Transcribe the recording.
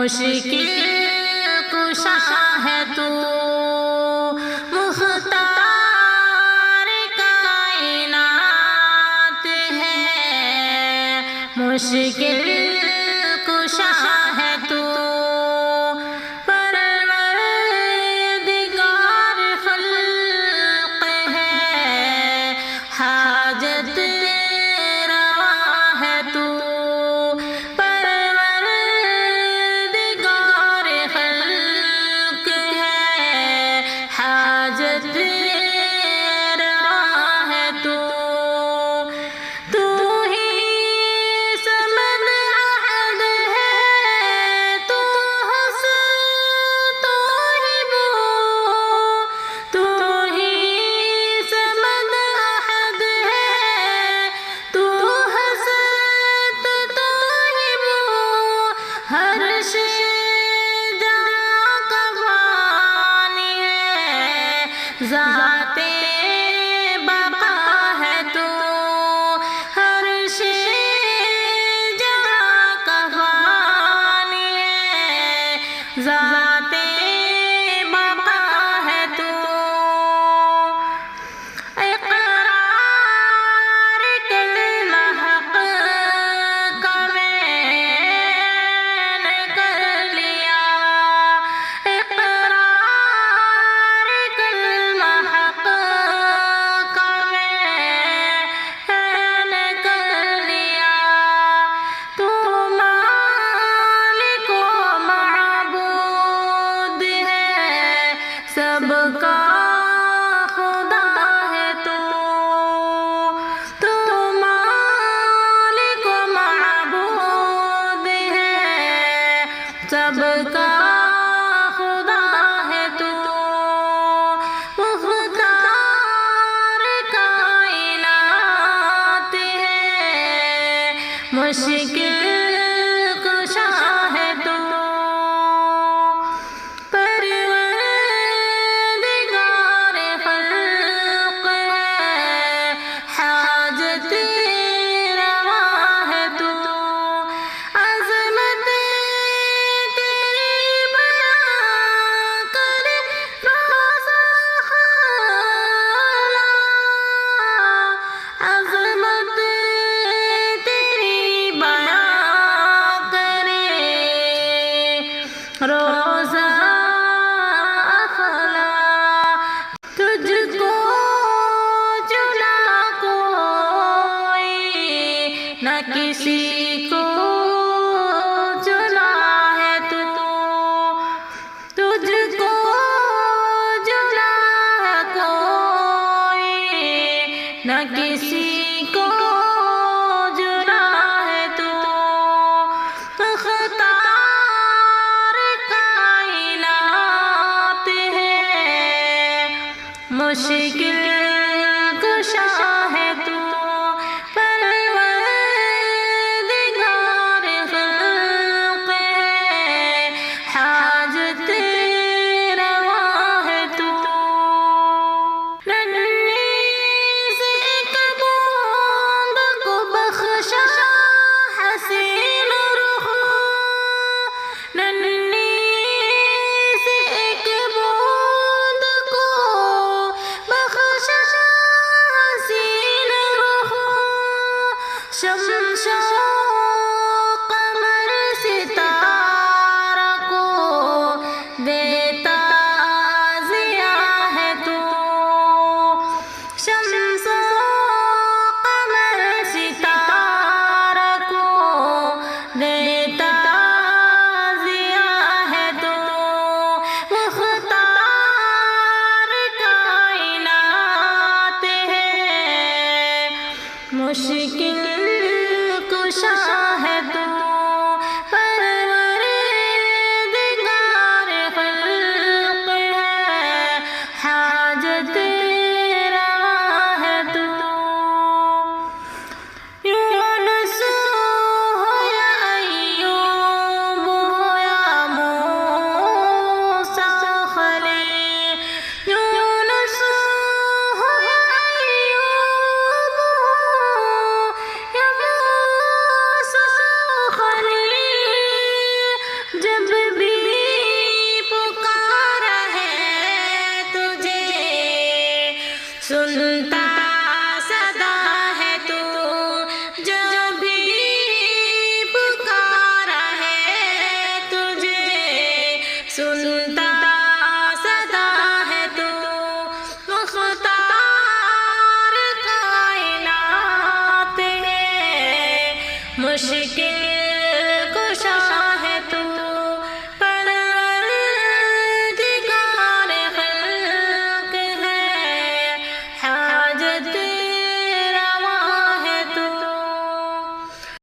مشکل کشا ہے تو مختار کائنات ہے، مشکل کشا ہے تو پروردگار خلق ہے، حاجت روا ہے تو پروردگار خلق ہے، حاجت روا ہے تو ہی سمد احد ہے، تو حسن تو ہی وہ، تو ہی سمد احد ہے، تو حسن تو ہی وہ، ہر شے جہاں کا بانی ہے، ذات بقا ہے تو ہر شے جہاں کا بانی ہے، ذات بقا ہے تو اقرار کلمہ حق کا میں نے کر لیا، اقرار کلمہ حق کا میں نے کر لیا، تو مالک و معبود ہے، سب کا خدا ہے تو مالک و معبود ہے، سب کا خدا ہے تو مختار کائنات ہے، مشکل کشا ہے تو پروردگار خلق ہے، حاجت روا ہے تو عظمت تیری بیان کرے روز خلا، عظمت تیری بیان کرے روز خلا، تجھ کو چنا کوئی نہ کسی کو چنا ہے تو تجھ کو چنا کوئی نہ کسی کو چنا ہے تو اختیار کائنات ہے، مشکل کشا ہے تو پروردگار خلق ہے، حاجت روا ہے تو ننھی سے ایک بوند کو بخشا حسین رخ، ننھی سے ایک بوند کو بخشا حسین رخ، شمس و قمر ستارہ کو دیتا ضیاء ہے تو شمس و قمر ستارہ کو دیتا ضیاء ہے تو مختار کائنات ہے، مشکل کشا ہے تو پروردگار خلق ہے، حاجت روا ہے تو یونس ہو یا ایوب ہو یا موسیٰ خلیل، یونس ہو یا ایوب ہو یا موسیٰ سنتا